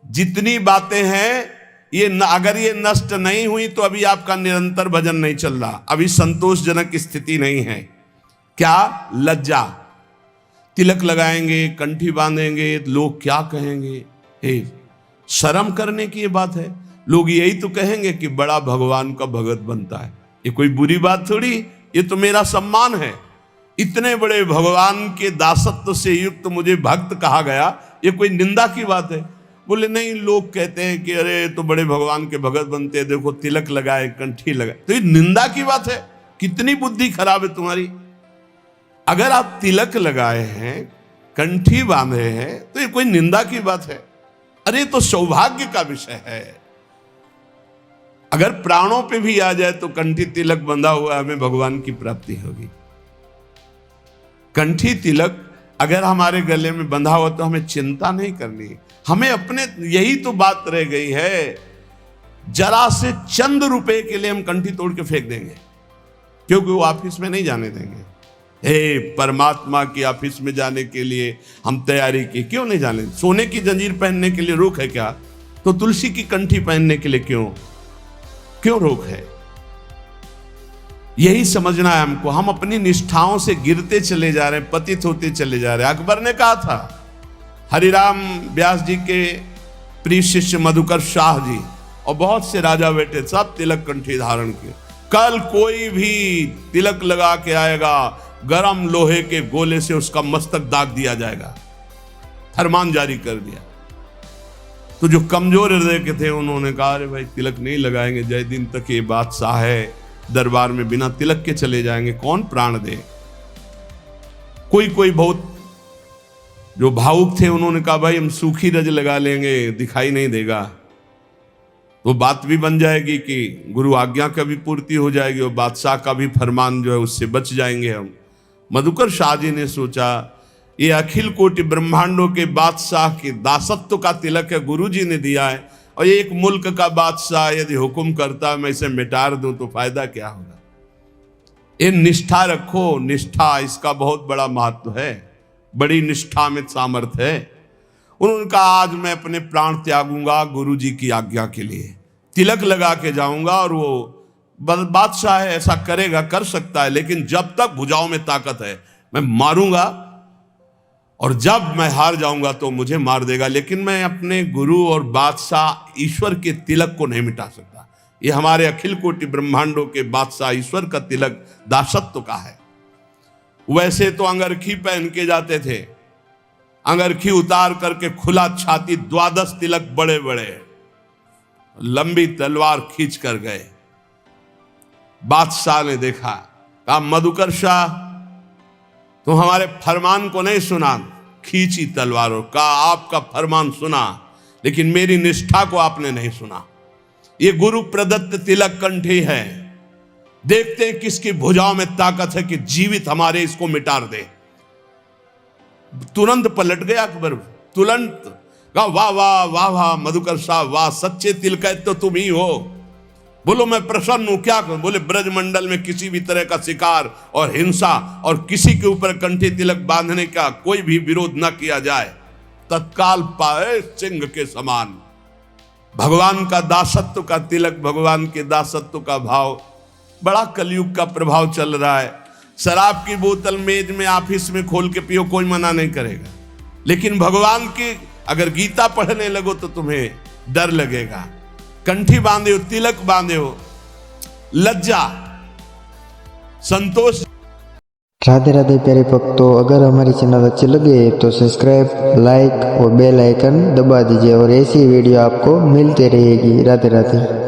जितनी बातें हैं ये अगर ये नष्ट नहीं हुई तो अभी आपका निरंतर भजन नहीं चल रहा, अभी संतोषजनक स्थिति नहीं है। क्या? लज्जा। तिलक लगाएंगे, कंठी बांधेंगे, लोग क्या कहेंगे? शर्म करने की ये बात है। लोग यही तो कहेंगे कि बड़ा भगवान का भगत बनता है। ये कोई बुरी बात थोड़ी, ये तो मेरा सम्मान है। इतने बड़े भगवान के दासत्व से युक्त मुझे भक्त कहा गया, ये कोई निंदा की बात है? बोले नहीं, लोग कहते हैं कि अरे तो बड़े भगवान के भगत बनते हैं, देखो तिलक लगाए, कंठी लगाए, तो ये निंदा की बात है? कितनी बुद्धि खराब है तुम्हारी। अगर आप तिलक लगाए हैं, कंठी बांधे हैं, तो ये कोई निंदा की बात है? अरे तो सौभाग्य का विषय है। अगर प्राणों पे भी आ जाए तो कंठी तिलक बंधा हुआ हमें भगवान की प्राप्ति होगी। कंठी तिलक अगर हमारे गले में बंधा हुआ तो हमें चिंता नहीं करनी। हमें अपने, यही तो बात रह गई है, जरा से चंद रुपए के लिए हम कंठी तोड़ के फेंक देंगे, क्योंकि वो ऑफिस में नहीं जाने देंगे। हे परमात्मा की ऑफिस में जाने के लिए हम तैयारी की, क्यों नहीं जाने? सोने की जंजीर पहनने के लिए रोक है क्या? तो तुलसी की कंठी पहनने के लिए क्यों रोक है? यही समझना है हमको। हम अपनी निष्ठाओं से गिरते चले जा रहे हैं, पतित होते चले जा रहे हैं। अकबर ने कहा था, हरिराम व्यास जी के प्रिय शिष्य मधुकर शाह जी और बहुत से राजा बेटे सब तिलक कंठी धारण किए। कल कोई भी तिलक लगा के आएगा, गरम लोहे के गोले से उसका मस्तक दाग दिया जाएगा, फरमान जारी कर दिया। तो जो कमजोर हृदय के थे उन्होंने कहा अरे भाई तिलक नहीं लगाएंगे, जय दिन तक ये बादशाह है, दरबार में बिना तिलक के चले जाएंगे, कौन प्राण दे। कोई बहुत जो भावुक थे उन्होंने कहा भाई हम सूखी रज लगा लेंगे, दिखाई नहीं देगा, तो बात भी बन जाएगी कि गुरु आज्ञा का भी पूर्ति हो जाएगी और बादशाह का भी फरमान जो है उससे बच जाएंगे हम। मधुकर शाह जी ने सोचा ये अखिल कोटि ब्रह्मांडों के बादशाह के दासत्व का तिलक है, गुरु जी ने दिया है, और एक मुल्क का बादशाह यदि हुक्म करता मैं इसे मिटार दूं तो फायदा क्या होगा। ये निष्ठा रखो, निष्ठा इसका बहुत बड़ा महत्व है, बड़ी निष्ठा में सामर्थ्य है। उन्होंने कहा आज मैं अपने प्राण त्यागूंगा गुरु जी की आज्ञा के लिए, तिलक लगा के जाऊंगा, और वो बादशाह है ऐसा करेगा, कर सकता है, लेकिन जब तक भुजाओं में ताकत है मैं मारूंगा, और जब मैं हार जाऊंगा तो मुझे मार देगा, लेकिन मैं अपने गुरु और बादशाह ईश्वर के तिलक को नहीं मिटा सकता। ये हमारे अखिल कोटि ब्रह्मांडों के बादशाह ईश्वर का तिलक दासत्व का है। वैसे तो अंगरखी पहन के जाते थे, अंगरखी उतार करके खुला छाती 12 तिलक बड़े बड़े लंबी तलवार खींच कर गए। बादशाह ने देखा, कहा मधुकर शाह तुम हमारे फरमान को नहीं सुना, खींची तलवारों का आपका फरमान सुना, लेकिन मेरी निष्ठा को आपने नहीं सुना। ये गुरु प्रदत्त तिलक कंठी है, देखते हैं किसकी भुजाओं में ताकत है कि जीवित हमारे इसको मिटार दे। तुरंत पलट गया अकबर, तुरंत कहा वाह वाह वाह वाह मधुकर साहब वाह, सच्चे तिलकैत तो तुम ही हो। बोलो मैं प्रसन्न हूं, क्या करूं? बोले ब्रजमंडल में किसी भी तरह का शिकार और हिंसा और किसी के ऊपर कंठी तिलक बांधने का कोई भी विरोध न किया जाए, तत्काल पाए सिंह के समान। भगवान का दासत्व का तिलक, भगवान के दासत्व का भाव, बड़ा कलयुग का प्रभाव चल रहा है। शराब की बोतल मेज में ऑफिस में खोल के पियो, कोई मना नहीं करेगा, लेकिन भगवान की अगर गीता पढ़ने लगो तो तुम्हें डर लगेगा। कंठी बांधे हो, तिलक बांधे हो, लज्जा, संतोष। राधे राधे प्यारे भक्तों, अगर हमारी चैनल अच्छी लगे तो सब्सक्राइब, लाइक और बेल आइकन दबा दीजिए और ऐसी वीडियो आपको मिलते रहेगी। राधे राधे।